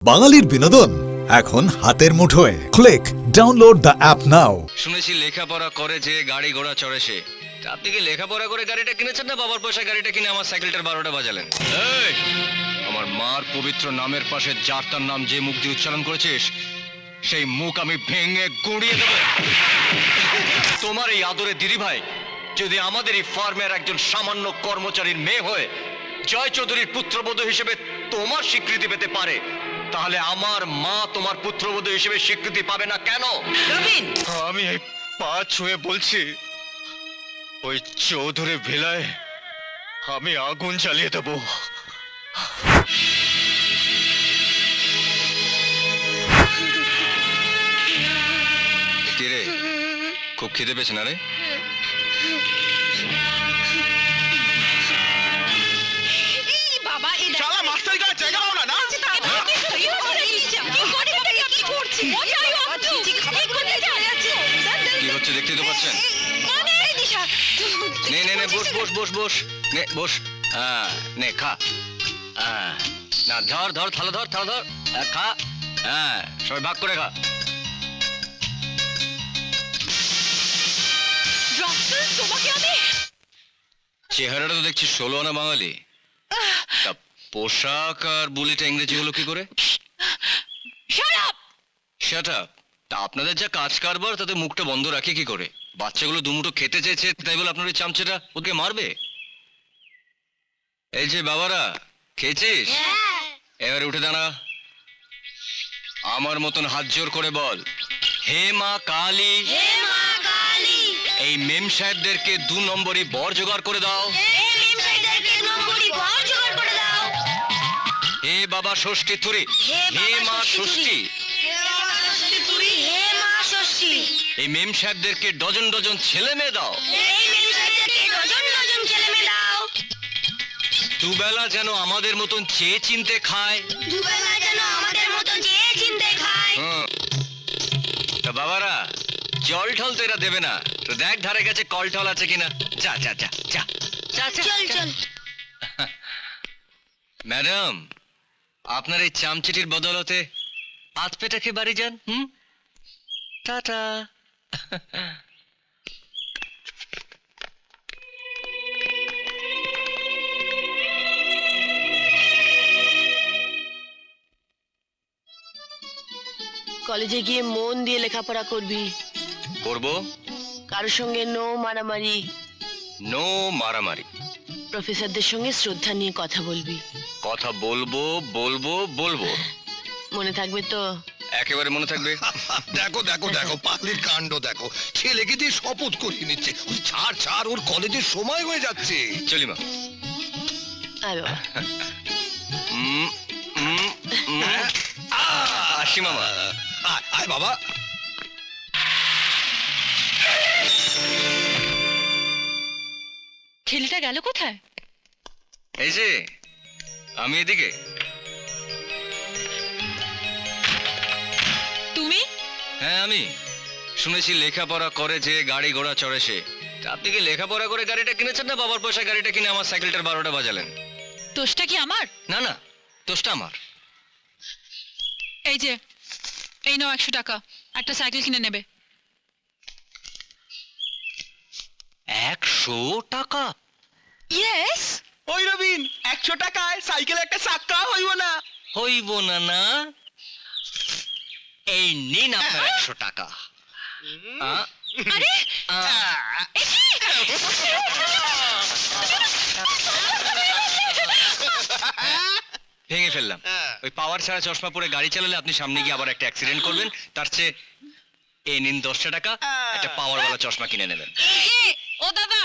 বাঙালির বিনোদন এখন হাতের মুঠোয়। ক্লিক ডাউনলোড দ্য অ্যাপ নাও। শুনেছি লেখাপড়া করে যে গাড়ি ঘোড়া চড়ে সে। আপনি কি লেখাপড়া করে গাড়িটা কিনেছেন না বাবার পয়সা গাড়িটা কিনে আমার সাইকেলটার 12টা বাজালেন? এই, আমার মার পবিত্র নামের পাশে যার তার নাম যে মুখ দিয়ে উচ্চারণ করেছিস সেই মুখ আমি ভেঙে গুঁড়িয়ে দেব। তোমার এই আদরে দিদি ভাই যদি আমাদের এই ফার্মের একজন সামান্য কর্মচারীর মেয়ে হয়ে জয় চৌধুরীর পুত্রবধূ হিসেবে তোমার স্বীকৃতি পেতে পারে, তাহলে আমার মা তোমার পুত্রবধূ হিসেবে স্বীকৃতি পাবে না কেন? রবিন, আমি এই পা ছুঁয়ে বলছি, ওই চৌধুরী ভিলায় আমি আগুন জ্বালিয়ে দেবো। কিরে, খুব খিদে পেয়েছে না রে? বাবা এই শালা মাস্টারি করার জায়গা পাও না না? কি হচ্ছে দেখতেই তো পাচ্ছেন। নে নে নে, বস বস বস বস, নে বস। হ্যাঁ নে খা। হ্যাঁ না, ধর ধর থালা, ধর থালা ধর, খা। হ্যাঁ সবাই ভাগ করে খা। চেহারাটা তো দেখছি 16 আনা বাঙালি। তা পোশাক আর বুলিটা ইংরেজি হলো কি করে? Shut up. তা আপনাদের যা কাজ কারবার তাতে মুখটা বন্ধ রাখে কি করে? বাচ্চাগুলো দুমুঠো খেতে চেয়েছে তাই বলে আপনার ওই চামচেটা ওকে মারবে? এই যে বাবারা, খেয়েছিস? এবারে উঠে দাঁড়া, আমার মতন হাত জোর করে বল, হে মা কালী, এই মেম সাহেবদেরকে 2 নম্বরই বর জোগাড় করে দাও। হে বাবা ষষ্ঠী থুরি, হে মা ষষ্ঠী, এই মেম সাহেবদেরকে ডজন ডজন ছেলে মেয়ে দাও। দুবেলা যেন আমাদের মতন চেয়ে চিনতে খায়। হুম। তা বাবারা, জল ঠল তো এরা দেবে না, তো দেখ ধারে কাছে কল টল আছে কিনা। যা যা যা যা যা যা। ম্যাডাম, আপনার এই চামচিটির বদলতে আধ পেটা খেয়ে বাড়ি যান। টাটা। কলেজে গিয়ে মন দিয়ে লেখাপড়া করবি, করবো। কারোর সঙ্গে নো মারামারি, নো মারামারি। প্রফেসরদের সঙ্গে শ্রদ্ধা নিয়ে কথা বলবি। কথা বলবো বলবো বলবো, মনে থাকবে তো? একেবারে মনে থাকবে। দেখো দেখো দেখো, পাগলির কাণ্ড দেখো, ছেলেকে দিয়ে শপথ করিয়ে নিচ্ছে। ছাড় ছাড়, ওর কলেজের সময় হয়ে যাচ্ছে। চলি মা। আরে বাবা, উম, উম, উম। আসি মামা। আয় আয় বাবা। ছেলেটা গেল কোথায়? এই যে আমি এদিকে। তুমি? হ্যাঁ আমি। শুনেছি লেখাপড়া করে যে গাড়ি ঘোড়া চড়ে সে। তা আপনি কি লেখাপড়া করে গাড়িটা কিনেছেন না বাবার পয়সা গাড়িটা কিনে আমার সাইকেলটার 12টা বাজালেন? দোষটা কি আমার? না না, দোষটা আমার। এই যে, এই নাও 100 টাকা, একটা সাইকেল কিনে নেবে। 100 টাকা? ইয়েস। ওই রবিন, 100 টাকায় সাইকেল একটা চাক্কা হইব না? হইব না না? এই নিন আপনার 100 টাকা। আরে ভেঙে ফেললাম। ওই পাওয়ার ছাড়া চশমা পরে গাড়ি চালালে আপনি সামনে গিয়ে আবার একটা অ্যাক্সিডেন্ট করবেন, তার চেয়ে এই নিন 10টা টাকা, একটা পাওয়ারওয়ালা চশমা কিনে নেবেন। ও দাদা,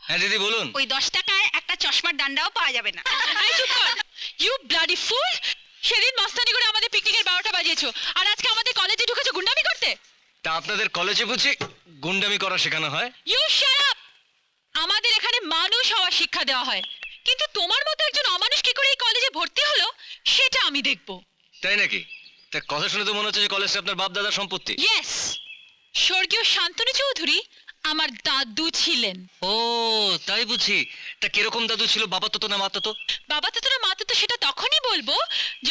হ্যাঁ দিদি বলুন। ওই 10 টাকায় একটা চশমার ডান্ডাও পাওয়া যাবে না। আই চুপ কর, ইউ ব্লাডি ফুল। সেদিন মস্তানি করে আমাদের পিকনিকের 12টা বাজিয়েছো, আর আজকে আমাদের কলেজে ঢুকেছো গুন্ডামি করতে। তা আপনাদের কলেজে বুঝি গুন্ডামি করা শেখানো হয়? You shut up. আমাদের এখানে মানুষ হওয়ার শিক্ষা দেওয়া হয়, কিন্তু তোমার মতো একজন অমানুষ কি করে এই কলেজে ভর্তি হলো সেটা আমি দেখব। তাই নাকি? তা কথা শুনে তো মনে হচ্ছে যে কলেজটা আপনার বাপ দাদার সম্পত্তি। ইয়েস, স্বর্গীয় শান্তনু চৌধুরী আমার দাদু ছিলেন। ও তাই বুঝি। তা কিরকম দাদু ছিল, বাবা তো না মাতা তো? বাবা তো তোরা মাতে তো সেটা তখনই বলবো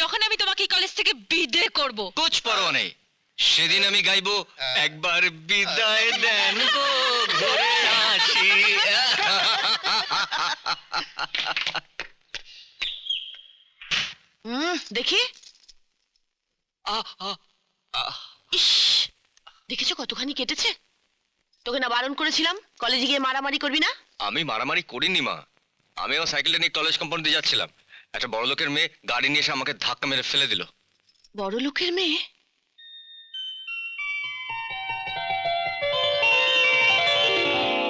যখন আমি তোমাকে এই কলেজ থেকে বিদায় করব। কুছ পরোয়া নেই, সেদিন আমি গাইবো একবার বিদায় দেন গো ঘুরে আসি। দেখি। আহ, আহ, আহ। ইস, দেখেছো কতখানি কেটেছে? তোকে না বারণ করেছিলাম কলেজে গিয়ে মারামারি করবি না? আমি মারামারি করিনি মা, আমি আমার সাইকেলটা নিয়ে কলেজ কম্পাউন্ড দিয়ে যাচ্ছিলাম, একটা বড় লোকের মেয়ে গাড়ি নিয়ে এসে আমাকে ধাক্কা মেরে ফেলে দিল। বড় লোকের মেয়ে?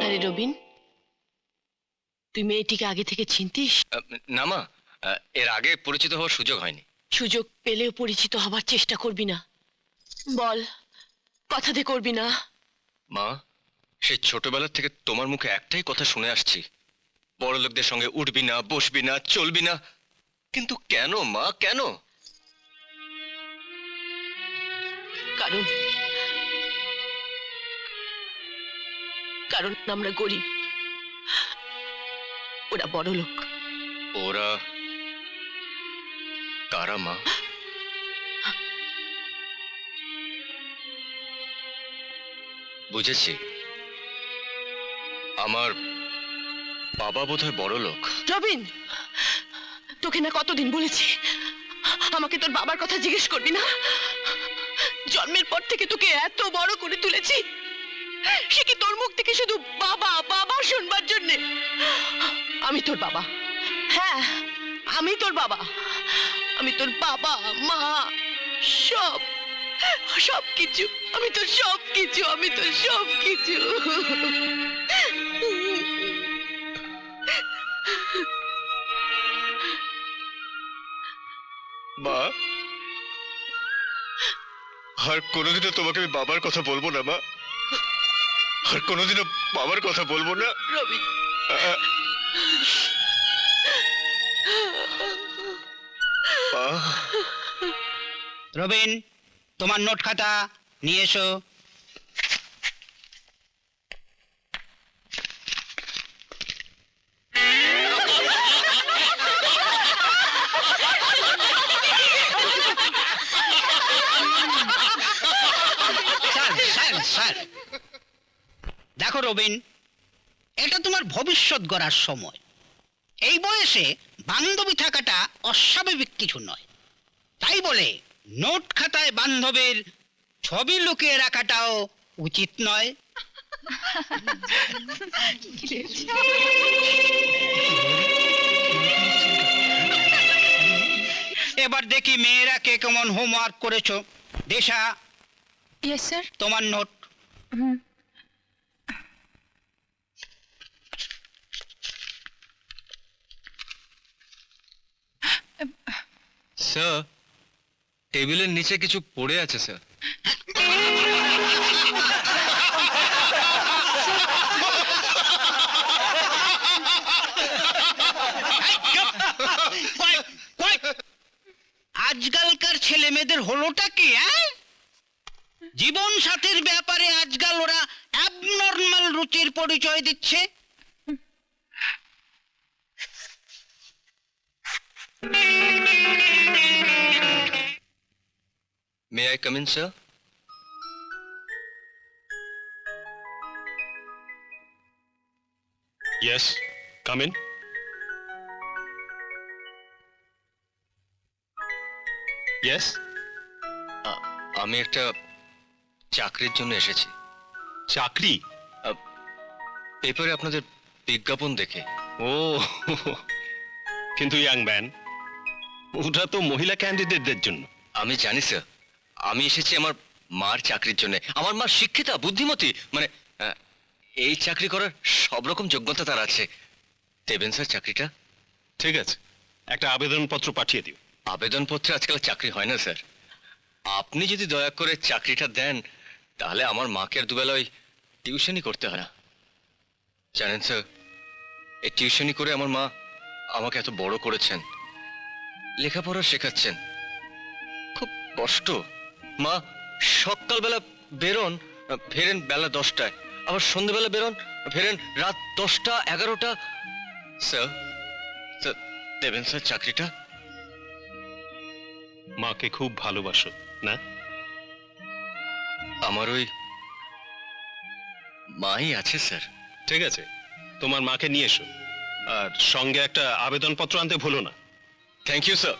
আরে রবিন, তুই মেয়েটিকে আগে থেকে চিনতিস? না মা, এর আগে পরিচিত হওয়ার সুযোগ হয়নি। সুযোগ পেলেও পরিচিত হবার চেষ্টা করবি না? বল, কথা দিয়ে করবি না? মা, সেই ছোটবেলা থেকে তোমার মুখে একটাই কথা শুনে আসছি, বড় লোকদের সঙ্গে উঠবি না, বসবি না, চলবি না। কিন্তু কেন মা, কেন? কারণ কারণ আমরা গরিব, ওরা বড় লোক। ওরা কারা মা? বুঝেছি, আমার বাবা বোধহয় বড় লোক। রবিন, তোকে না কতদিন বলেছি আমাকে তোর বাবার কথা জিজ্ঞেস করবি না? জন্মের পর থেকে তোকে এত বড় করে তুলেছি, সে কি তোর মুখ থেকে শুধু বাবা বাবা শুনবার জন্যে? আমি তোর বাবা, হ্যাঁ আমি তোর বাবা। আমি তোর বাবা মা সব, সব কিছু। আমি তোর সব কিছু, আমি তোর সব কিছু। মা, আর কোনোদিনও তোমাকে আমি বাবার কথা বলবো না মা, আর কোনোদিনও বাবার কথা বলবো না। রবি, রবিন, তোমার নোট খাতা নিয়ে এসো। স্যার, দেখো রবিন, এটা তোমার ভবিষ্যৎ গড়ার সময়। এই বয়সে বান্ধবী থাকাটা অস্বাভাবিক কিছু নয়। তাই বলে নোট খাতায় বান্ধবীর ছবি লুকিয়ে রাখাটাও উচিত নয়। এবার দেখি মেয়েরা কে কেমন হোমওয়ার্ক করেছো। দেশা, ইয়েস স্যার। তোমার নোট। স্যার, টেবিলের নিচে কিছু পড়ে আছে স্যার। আজকালকার ছেলে মেয়েদের হলোটা কি? জীবন সাথীর ব্যাপারে আজকাল ওরা অ্যাবনর্মাল রুচির পরিচয় দিচ্ছে। May I come in sir? Yes, come in. Yes? আমি একটা চাকরির জন্য এসেছি। চাকরি? পেপারে আপনাদের বিজ্ঞাপন দেখে। ও কিন্তু ইয়াং ম্যান, ওটা তো মহিলা ক্যান্ডিডেটদের জন্য। আমি জানি স্যার, আমি এসেছি আমার মার চাকরির জন্য। আমার মা শিক্ষিতা, বুদ্ধিমতী, মানে এই চাকরি করার সব রকম যোগ্যতা তার আছে। দেবেন স্যার চাকরিটা? ঠিক আছে, একটা আবেদনপত্র পাঠিয়ে দিও। আবেদনপত্রে আজকাল চাকরি হয় না স্যার। আপনি যদি দয়া করে চাকরিটা দেন, তাহলে আমার মাকে আর দুবেলা ওই টিউশনই করতে হয় না। জানেন স্যার, এই টিউশনি করে আমার মা আমাকে এত বড় করেছেন, লেখাপড়া শেখাচ্ছেন। খুব কষ্ট। মা সকালবেলা বেরোন, ফেরেন বেলা 10টায়, আবার সন্ধ্যেবেলা ফেরেন রাত 10টা 11টা। স্যার স্যার দেবেন স্যার চাকরিটা? মাকে খুব ভালোবাসো না? আমার ওই মাই আছে স্যার। ঠিক আছে, তোমার মাকে নিয়ে এসো, আর সঙ্গে একটা আবেদনপত্র আনতে ভুলো না। Thank you sir,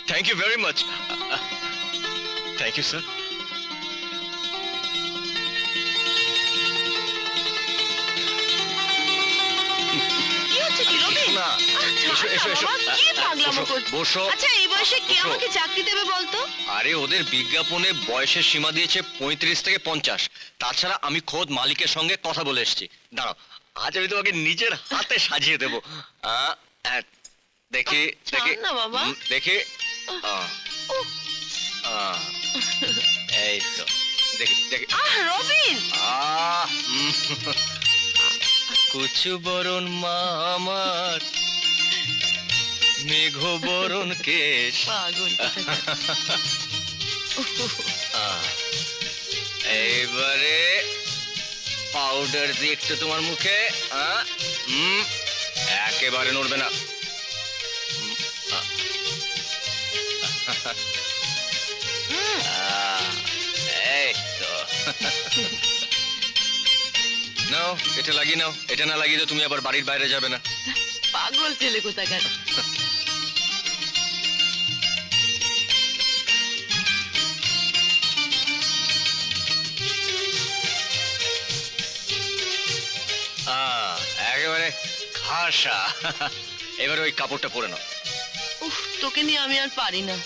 thank you very much. Thank you sir. কি হচ্ছে কি রবি? না, এসো এসো এসো। কি পাগলামো বসো, করছিস? বসো। আচ্ছা এই বয়সে কে বসো। আমাকে চাকরি দেবে বলতো? আরে ওদের বিজ্ঞাপনে বয়সের সীমা দিয়েছে 35 থেকে 50। তাছাড়া আমি খোদ মালিকের সঙ্গে কথা বলে এসেছি। দাঁড়াও, আজ আমি তোমাকে নিজের হাতে সাজিয়ে দেবো। দেখি দেখি ছাড় না বাবা। দেখি। এই তো দেখি দেখি। রবিন, কুচু বরণ মা আমার, মেঘ বরণ কেশ। পাগল এইবারে পাউডার দিয়ে একটু তোমার মুখে। একেবারে নড়বে না। এই তো। নাও এটা লাগিয়ে নাও। এটা না লাগিয়ে তো তুমি আবার বাড়ির বাইরে যাবে না। পাগল ছেলে কোথাকার। একেবারে খাসা। এবার ওই কাপড়টা পরে নাও। উফ, তোকে নিয়ে আমি আর পারি না।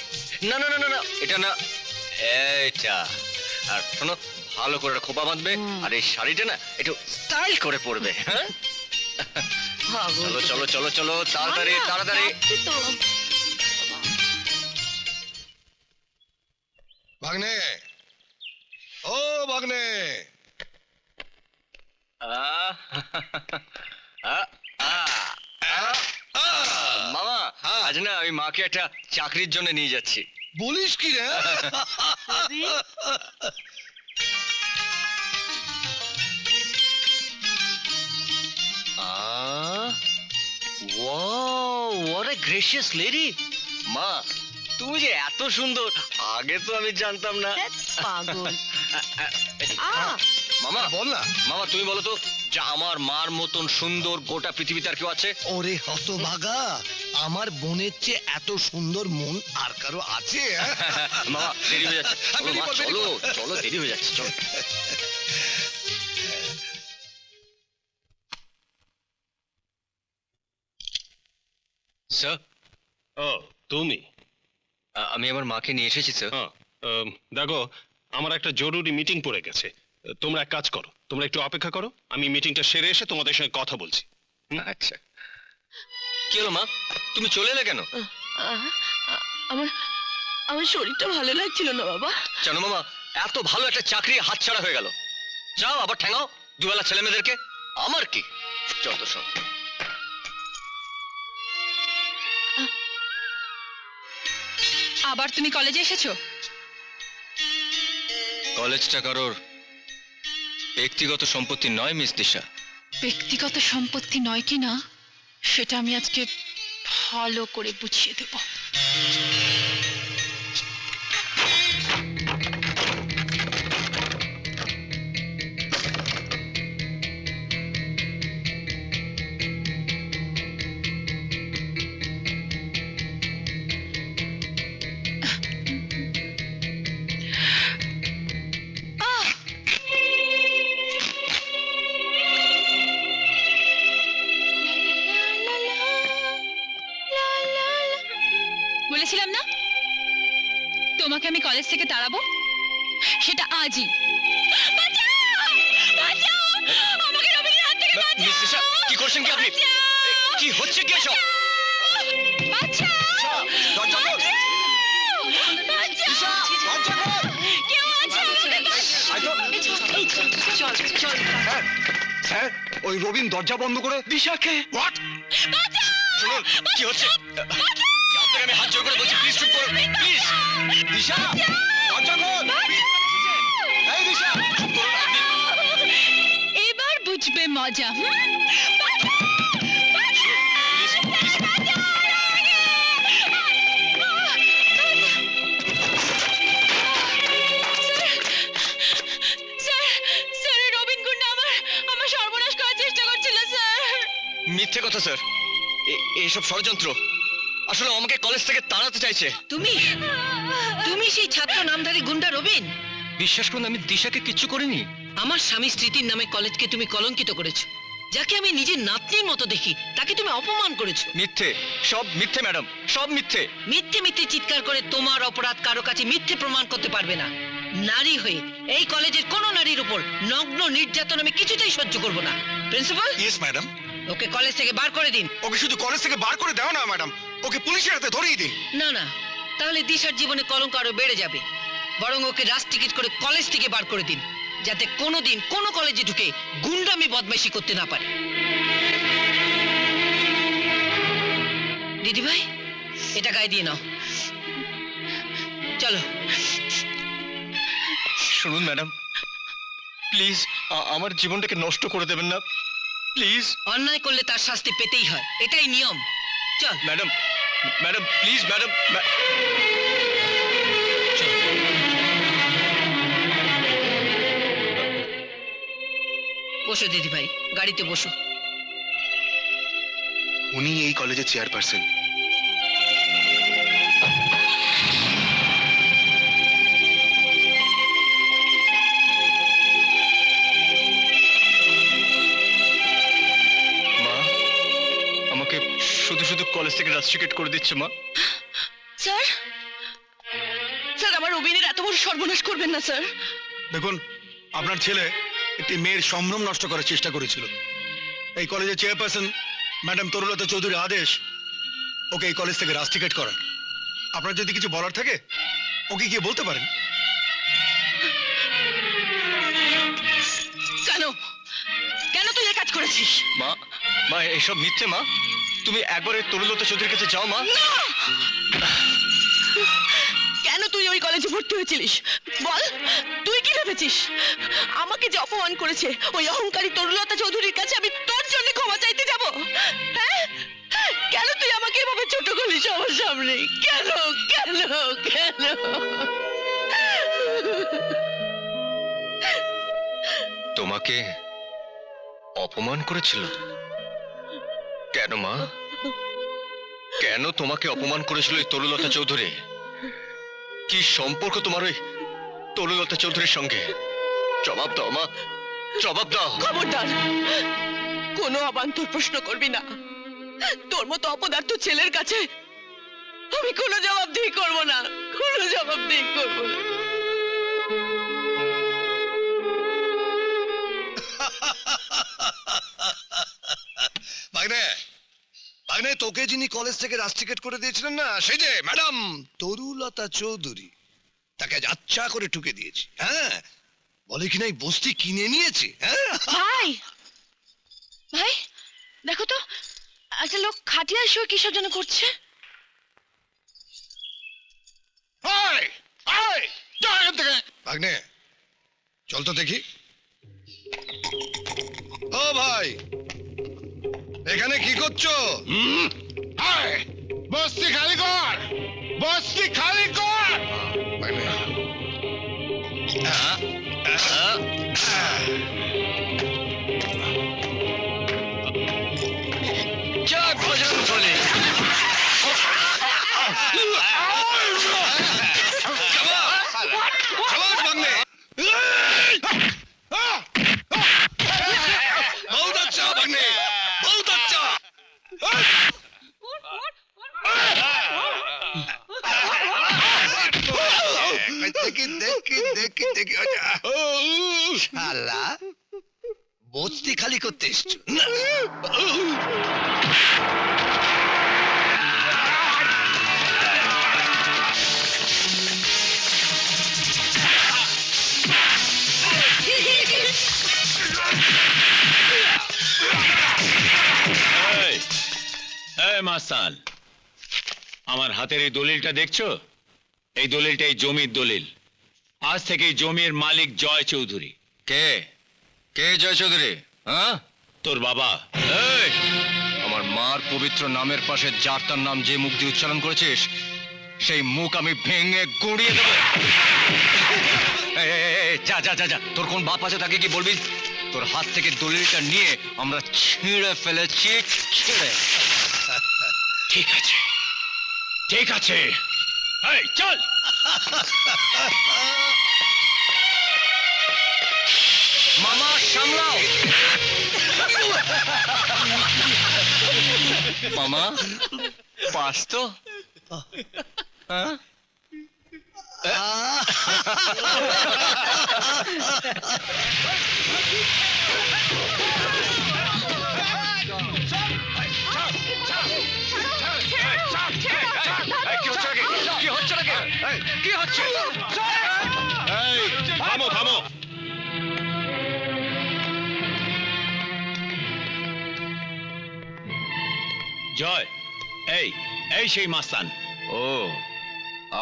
না না না না না, এটা না, এইটা। আর শোনো, ভালো করে খোপা বাঁধবে, আর এই শাড়িটা না একটু স্টাইল করে পরবে। হ্যাঁ, পাগল চলো চলো চলো চলো, তাড়াতাড়ি না, তাড়াতাড়ি। যাচ্ছি তো। ভাগ্নে, ও ভাগ্নে, আহ, আহ, আহ, আহ, মামা, আজ না আমি মাকে একটা চাকরির জন্য নিয়ে যাচ্ছি। বলিস কি রে? what a gracious lady! মা, তুমি যে এত সুন্দর, আগে তো আমি জানতাম না। ধ্যাৎ, পাগল। মামা বল না। মামা, তুমি বলো তো, যে আমার মার মতন সুন্দর গোটা পৃথিবীতে আর কেউ আছে? ওরে হতভাগা, আমার বোনের চেয়ে এত সুন্দর মন আর কারো আছে? মামা দেরি হয়ে যাচ্ছে, চলো মা, চলো চলো, দেরি হয়ে যাচ্ছে, চলো। স্যার, ও তুমি? আমি আমার মাকে নিয়ে এসেছি স্যার। হ্যাঁ, দেখো, আমার একটা জরুরি মিটিং পড়ে গেছে। তোমরা এক কাজ করো, তোমরা একটু অপেক্ষা করো, আমি মিটিংটা সেরে এসে তোমাদের সঙ্গে কথা বলছি। আচ্ছা, কি হলো মা, তুমি চলে এলে কেন? আমার আমার শরীরটা ভালো লাগছিল না বাবা। জানো মামা, এত ভালো একটা চাকরি হাতছাড়া হয়ে গেল। যাও আবার ঠ্যাঙাও দুবেলা ছেলে মেয়েদেরকে। আমার কি, যত সব। আবার তুমি কলেজে এসেছো? কলেজটা কারোর ব্যক্তিগত সম্পত্তি নয় মিস দিশা। ব্যক্তিগত সম্পত্তি নয় কি না সেটা আমি আজকে ভালো করে বুঝিয়ে দেব। বলেছিলাম না তোমাকে আমি কলেজ থেকে তাড়াবো, সেটা আজই। বাঁচাও! বাঁচাও! আমাকে রবিনের হাত থেকে বাঁচাও! মিস দিশা, কি করছেন কি আপনি? কি হচ্ছে কি এসব? বাঁচাও! দরজা খোল। বাঁচাও! দরজা খোল। কেউ আছে আমাকে বাঁচাও! চল চল। স্যার, ওই রবিন দরজা বন্ধ করে দিশাকে হোয়াট? শুনুন, কি হচ্ছে? আপনাকে আমি হাত জোর করে বলছি, প্লিজ চুপ করুন, প্লিজ। দিশা, দরজা খোল। এই দিশা, চুপ করুন আপনি। এবার আসবে মজা স্যার রবিন গুন্ডা আমার সর্বনাশ করার চেষ্টা করছিল স্যার। মিথ্যে কথা স্যার, এইসব ষড়যন্ত্র। আসলে আমাকে কলেজ থেকে তাড়াতে চাইছে। তুমি তুমি সেই ছাত্র নামধারী গুন্ডা রবিন? বিশ্বাস করুন, আমি দিশাকে কিচ্ছু করিনি। আমার স্বামী স্মৃতির নামে কলেজকে তুমি কলঙ্কিত করেছো। যাকে আমি নিজের নাতনির মতো দেখি তাকে তুমি অপমান করেছো। মিথ্যে, সব মিথ্যে ম্যাডাম, সব মিথ্যে। মিথ্যে মিথ্যে চিৎকার করে তোমার অপরাধ কারো কাছে মিথ্যে প্রমাণ করতে পারবে না। নারী হয়ে এই কলেজের কোনো নারীর উপর নগ্ন নির্যাতন আমি কিছুতেই সহ্য করব না। Principal, yes madam. Okay college থেকে বার করে দিন। ওকে শুধু কলেজ থেকে বার করে দাও না ম্যাডাম, ওকে পুলিশের হাতে ধরিয়ে দিন। না না, তাহলে দিশার জীবনে কলঙ্ক আরো বেড়ে যাবে। বরং ওকে রাজ টিকিট করে কলেজ থেকে বার করে দিন, যাতে কোনোদিন কোনো কলেজে ঢুকে গুন্ডামি বদমাইশি করতে না পারে। দিদি ভাই, এটা গায়ে দিয়ে নাও। চলো। শুনুন ম্যাডাম, প্লিজ আমার জীবনটাকে নষ্ট করে দেবেন না, প্লিজ। অন্যায় করলে তার শাস্তি পেতেই হয়, এটাই নিয়ম। চল। Madam, madam please, madam. বসো দিদি ভাই, গাড়িতে বসো। উনি এই কলেজের চেয়ারপারসন। মা, আমাকে শুধু শুধু কলেজ থেকে রাস্ট্রিকেট করে দিচ্ছে মা। স্যার, স্যার আমার রবিনের এত বড় সর্বনাশ করবেন না স্যার। দেখুন, আপনার ছেলে একটি মেয়ের সম্ভ্রম নষ্ট করার চেষ্টা করেছিল। এই কলেজের চেয়ারপারসন ম্যাডাম তরুলতা চৌধুরীর আদেশ ওকে এই কলেজ থেকে রাস্টিকেট করার। আপনার যদি কিছু বলার থাকে ওকে গিয়ে বলতে পারেন। কেন কেন তুই এই কাজ করেছিস? মা, মা এইসব মিথ্যে মা। তুমি একবার এই তরুলতা চৌধুরীর কাছে যাও মা। কেন তুই ওই কলেজে ভর্তি হয়েছিলিস বল? তুই কি ভেবেছিস আমাকে যে অপমান করেছে ওই অহংকারী তরুলতা চৌধুরীর কাছে আমি তোর জন্য ক্ষমা চাইতে যাব? হ্যাঁ, কেন তুই আমাকে এভাবে ছোট করলি সবার সামনে? কেন কেন কেন? তোমাকে অপমান করেছিল? কেন মা, কেন তোমাকে অপমান করেছিল এই তরুলতা চৌধুরী? কি সম্পর্ক তোমার ওই তরুলতা চৌধুরীর সঙ্গে? জবাব দাও মা, জবাব দাও। খবরদার, কোনো অবান্তর প্রশ্ন করবি না। তোর মতো অপদার্থ ছেলের কাছে আমি কোনো জবাবদিহি করব না, কোনো জবাবদিহি করব না। ভাগ্নে, ভাগ্নে, তোকে যিনি কলেজ থেকে রাস্ট্রিকেট করে দিয়েছিলেন না, সেই যে ম্যাডাম তরুলতা চৌধুরী, তাকে আজ আচ্ছা করে ঠুকে দিয়েছি। হ্যাঁ, বলে কিনা এই বস্তি কিনে নিয়েছে। হ্যাঁ, ভাই ভাই দেখো তো, একটা লোক খাটিয়ায় শুয়ে কিসের জন্য করছে? ভাগ্নে চল তো দেখি। ও ভাই, এখানে কি করছো? বস্তি খালি কর, বস্তি খালি কর। ভাগ্নে, যাক বজরং বলি। সাবাস ভাগ্নে, বহুত আচ্ছা ভাগ্নে, বহুত আচ্ছা। দেখি দেখি দেখি দেখি, শালা বস্তি খালি করতে এসছো না? মাস্তান, আমার হাতের এই দলিলটা দেখছো? এই দলিলটা এই জমির দলিল। আজ থেকে এই জমির মালিক জয় চৌধুরী। কে কে জয় চৌধুরী? হ্যাঁ? তোর বাবা। এই, আমার মার পবিত্র নামের পাশে যার তার নাম যে মুখ দিয়ে উচ্চারণ করেছিস সেই মুখ আমি ভেঙে গুঁড়িয়ে দেবো। এই, এই, এই, এই, যা যা যা যা, তোর কোন বাপ আছে তাকে কি বলবি? তোর হাত থেকে দলিলটা নিয়ে আমরা ছিঁড়ে ফেলেছি, ছিঁড়ে। ঠিক আছে, ঠিক আছে। এই চল। মামা সামলাও। মামা পাস তো? হ্যাঁ? কি হচ্ছে নাকি? কি হচ্ছে নাকি? এই, কি হচ্ছে? এই থামো থামো। জয়, এই এই সেই মাস্তান। ও,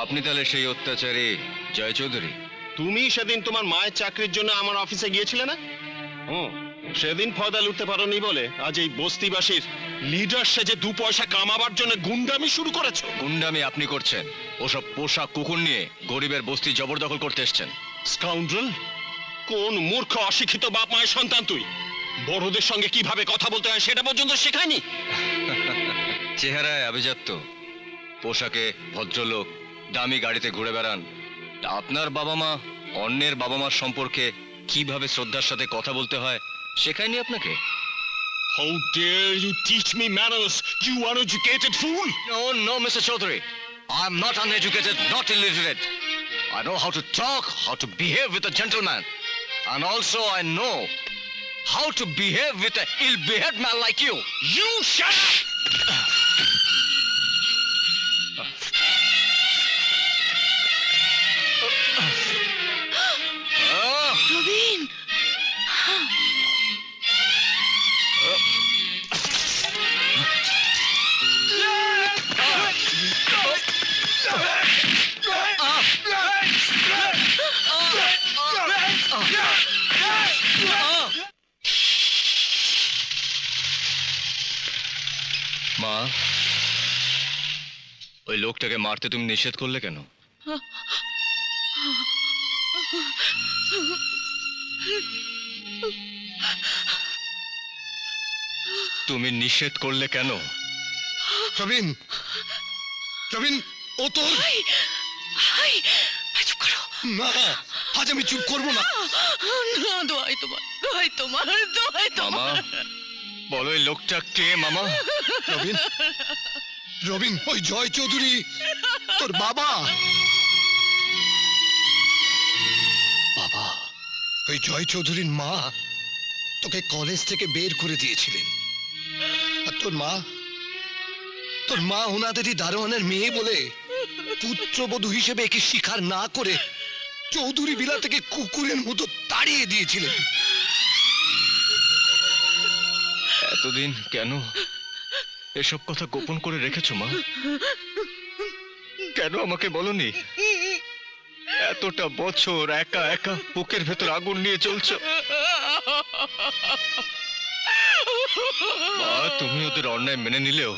আপনি তাহলে সেই অত্যাচারী জয় চৌধুরী? তুমি সেদিন তোমার মায়ের চাকরির জন্য আমার অফিসে গিয়েছিলে না? হুম, সেদিন ফয়দা লুটতে পারোনি বলে আজ এই বস্তিবাসীর লিডার সেজে 2 পয়সা কামাবার জন্য গুন্ডামি শুরু করেছো। গুন্ডামি আপনি করছেন, ওসব পোষা কুকুর নিয়ে গরিবের বস্তি জবরদখল করতে এসছেন। স্কাউন্ড্রেল, কোন মূর্খ অশিক্ষিত বাপ মায়ের সন্তান তুই? বড়দের সঙ্গে কিভাবে কথা বলতে হয় সেটা পর্যন্ত শেখায়নি। চেহারায় আভিজাত্য, পোশাকে ভদ্রলোক, দামি গাড়িতে ঘুরে বেড়ান। তা আপনার বাবা মা অন্যের বাবা মার সম্পর্কে কিভাবে শ্রদ্ধার সাথে কথা বলতে হয় শেখায়নি আপনাকে? How dare you teach me manners, you uneducated fool! No, no, Mr. Chaudhary. I'm not uneducated, not illiterate. I know how to talk, how to behave with a gentleman. And also I know how to behave with an ill-behaved man like you. You shut up! প্রবীণ, মা, ওই লোকটাকে মারতে তুমি নিষেধ করলে কেন? তুমি নিষেধ করলে কেন? প্রবীণ, প্রবীণ, ও তোর ভাই, ভাই, ভাই, চুপ করো। না, আজ আমি চুপ করবো না। না, দোহাই তোমার, দোহাই তোমার, দোহাই মামা, তোমার। বলো এই লোকটা কে মামা? রবিন, রবিন, ওই জয় চৌধুরী তোর বাবা। বাবা, ওই জয় চৌধুরীর মা তোকে কলেজ থেকে বের করে দিয়েছিলেন। আর তোর মা ওনাদেরই দারোয়ানের মেয়ে বলে পুত্রবধূ হিসেবে একে স্বীকার না করে চৌধুরী বিলা থেকে কুকুরের মতো তাড়িয়ে দিয়েছিলেন। এতদিন কেন এসব কথা গোপন করে রেখেছো মা? কেন আমাকে বলনি? এতটা বছর একা একা বুকের ভেতর আগুন নিয়ে চলছো। মা, তুমি ওদের অন্যায় মেনে নিলেও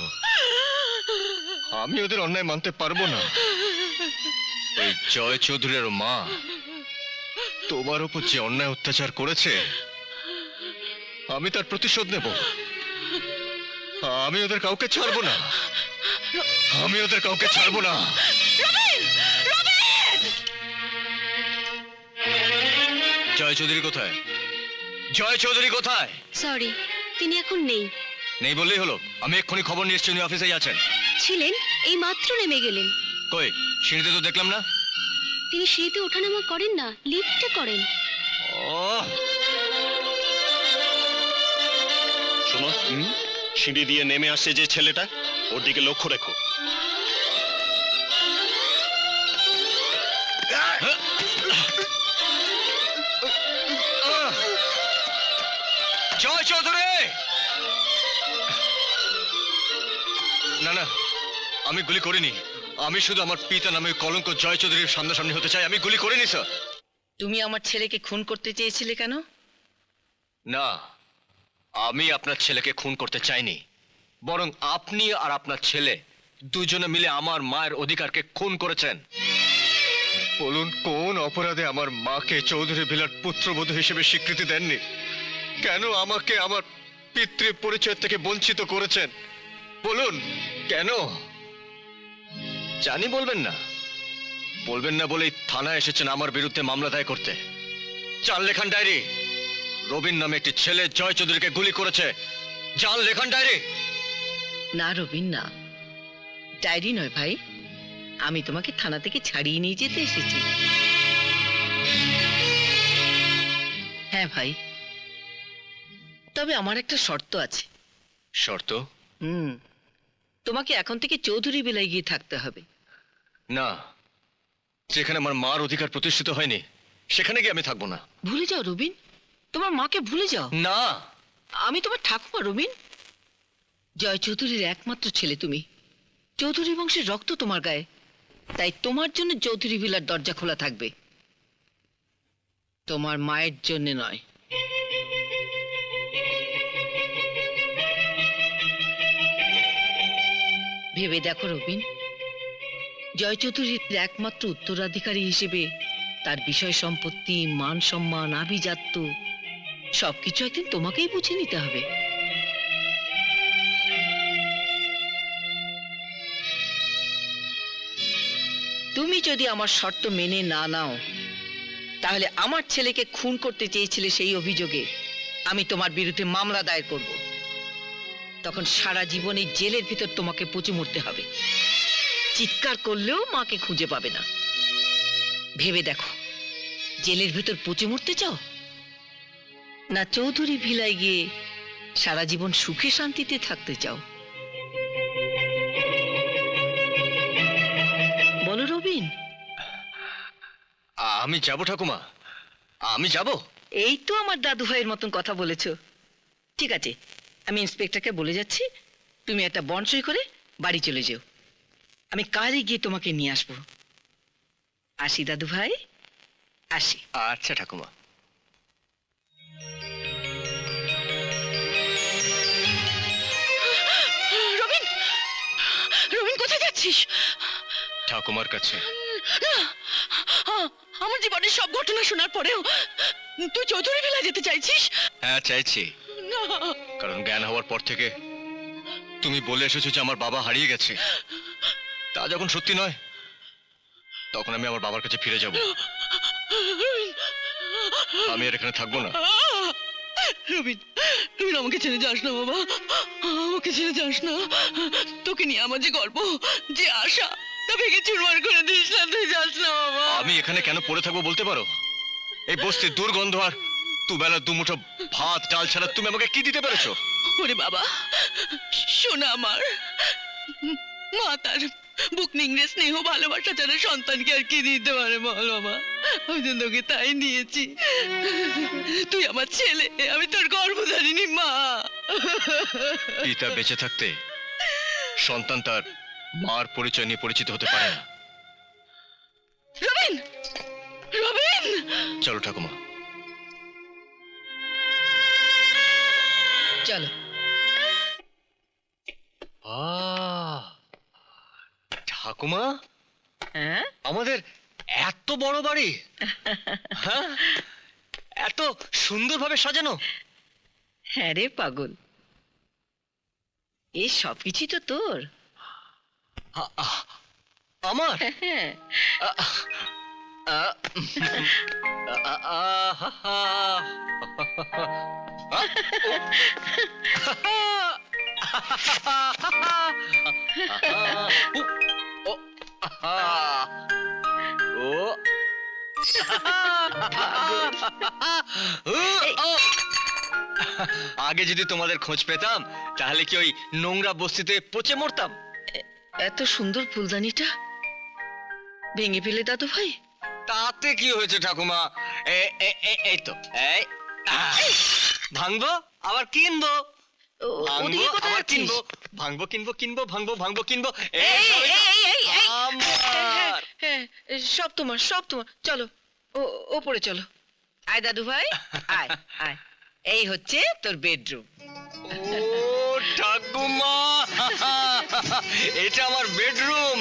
আমি ওদের অন্যায় মানতে পারবো না। ওই জয় চৌধুরীর মা তোমার উপর যে অন্যায় অত্যাচার করেছে আমি তার প্রতিশোধ নেব। আমি ওদের কাউকে ছাড়বো না, আমি ওদের কাউকে ছাড়বো না। জয় চৌধুরী কোথায়? জয় চৌধুরী কোথায়? সরি, তিনি এখন নেই। নেই বললেই হলো, আমি এক্ষুনি খবর নিয়ে এসছি উনি অফিসেই আছেন। ছিলেন, এই মাত্র নেমে গেলেন। কই, সিঁড়িতে তো দেখলাম না। তিনি সিঁড়িতে ওঠানামা করেন না, লিফটে করেন। ও, শোনো, সিঁড়ি দিয়ে নেমে আসছে যে ছেলেটা, ওর দিকে লক্ষ্য রেখো। জয় চৌধুরী! না না, আমি গুলি করিনি। আমি শুধু আমার পিতা নামে কলঙ্ক জয় চৌধুরীর সামনাসামনি হতে চাই। আমি গুলি করিনি স্যার। তুমি আমার ছেলেকে খুন করতে চেয়েছিলে কেন? না, আমি আপনার ছেলেকে খুন করতে চাইনি, বরং আপনি আর আপনার ছেলে দুজনে মিলে আমার মায়ের অধিকারকে খুন করেছেন। বলুন, কোন অপরাধে আমার মাকে চৌধুরী ভিলার পুত্রবধূ হিসেবে স্বীকৃতি দেননি? কেন আমাকে আমার পিতৃ পরিচয় থেকে বঞ্চিত করেছেন? বলুন কেন? জানি বলবেন না, বলবেন না বলেই থানায় এসেছেন আমার বিরুদ্ধে মামলা দায়ের করতে। 4 লেখান ডায়েরি, রবিন নামে একটি ছেলে জয় চৌধুরীকে গুলি করেছে। জান লেখান ডায়েরি। না রবিন, না, ডায়েরি নয় ভাই, আমি তোমাকে থানা থেকে ছাড়িয়ে নিয়ে যেতে এসেছি। হ্যাঁ ভাই, তবে আমার একটা শর্ত আছে। শর্ত? তোমাকে এখন থেকে চৌধুরী বেলায় গিয়ে থাকতে হবে। না, যেখানে আমার মার অধিকার প্রতিষ্ঠিত হয়নি সেখানে গিয়ে আমি থাকবো না। ভুলে যাও রবিন, তোমার মাকে ভুলে যাও। না, আমি তোমার ঠাকুমা রবিন, জয় চৌধুরীর একমাত্র ছেলে তুমি। চৌধুরী বংশের রক্ত তোমার গায়ে, তাই তোমার জন্য চৌধুরী ভিলার দরজা খোলা থাকবে, তোমার মায়ের জন্য নয়। ভেবে দেখো রবিন, জয় চৌধুরীর একমাত্র উত্তরাধিকারী হিসেবে তার বিষয় সম্পত্তি, মান সম্মান, আভিজাত্য সবকিছু একদিন তোমাকেই বুঝে নিতে হবে। তুমি যদি আমার শর্ত মেনে না নাও, তাহলে আমার ছেলেকে খুন করতে চেয়েছিলে সেই অভিযোগে আমি তোমার বিরুদ্ধে মামলা দায়ের করব। তখন সারা জীবন এই জেলের ভিতর তোমাকে পচে মরতে হবে। চিৎকার করলেও মাকে খুঁজে পাবে না। ভেবে দেখো, জেলের ভিতর পচে মরতে চাও, না চৌধুরী ভিলায় গিয়ে সারা জীবন সুখে শান্তিতে থাকতে চাও? বলো রবিন। আমি যাব ঠাকুমা, আমি যাব। এই তো আমার দাদু ভাইয়ের মতন কথা বলেছো। ঠিক আছে, আমি ইন্সপেক্টরকে বলে যাচ্ছি, তুমি একটা বন্ড সই করে বাড়ি চলে যেও। আমি কালই গিয়ে তোমাকে নিয়ে আসবো। আসি দাদু ভাই, আসি। আচ্ছা ঠাকুমা। রবিন, রবিন কোথায় যাচ্ছিস? ঠাকুমার কাছে। না, আমার জীবনের সব ঘটনা শোনার পরেও তুই চৌধুরী ভিলা যেতে চাইছিস? হ্যাঁ চাইছি, না, কারণ জ্ঞান হওয়ার পর থেকে তুমি বলে এসেছো যে আমার বাবা হারিয়ে গেছে। তা যখন সত্যি নয়, তখন আমি আমার বাবার কাছে ফিরে যাব। আমি আর এখানে থাকবো না। রবিন, রবিন আমাকে ছেড়ে যাস না বাবা, আমাকে ছেড়ে যাস না। তোকে নিয়ে আমার যে গল্প, যে আশা, তা ভেঙে চুরমার করে দিস না, তুই যাস না বাবা। আমি এখানে কেন পড়ে থাকবো বলতে পারো? এই বস্তির দুর্গন্ধ আর দুবেলা দুমুঠো ভাত ডাল ছাড়া তুমি আমাকে কি দিতে পেরেছো? ওরে বাবা, শোনা আমার মা তার বুক নিংড়ে স্নেহ ভালোবাসা ছাড়া সন্তানকে আর কি দিতে পারে বল বাবা? আমি তো তোকে তাই দিয়েছি। তুই আমার ছেলে, আমি তোর গর্ভধারিণী মা। পিতা বেঁচে থাকতে সন্তান তার মার পরিচয় নিয়ে পরিচিত হতে পারে না। রবিন, রবিন, চলো ঠাকুমা। চলো। ঠাকুমা, হ্যাঁ, আমাদের এত বড় বাড়ি, হ্যাঁ, এত সুন্দরভাবে সাজানো। হ্যাঁ রে পাগল, এই সবকিছু তো তোর। আমার? হ্যাঁ, আগে যদি তোমাদের খোঁজ পেতাম, তাহলে কি ওই নোংরা বস্তিতে পচে মরতাম? এত সুন্দর ফুলদানিটা ভেঙে ফেলে দাদু ভাই। তাতে কি হয়েছে ঠাকুমা? এই তো, এই ভাঙবো আবার কিনবো, ভাঙবো আবার কিনবো, ভাঙবো কিনবো, কিনবো ভাঙবো, ভাঙবো কিনবো। আমার হ্যাঁ, সব তোমার, সব তোমার। চলো, ওপরে চলো। আয় দাদু ভাই, আয় আয়। এই হচ্ছে তোর বেডরুম। ও ঠাকুমা, এটা আমার বেডরুম।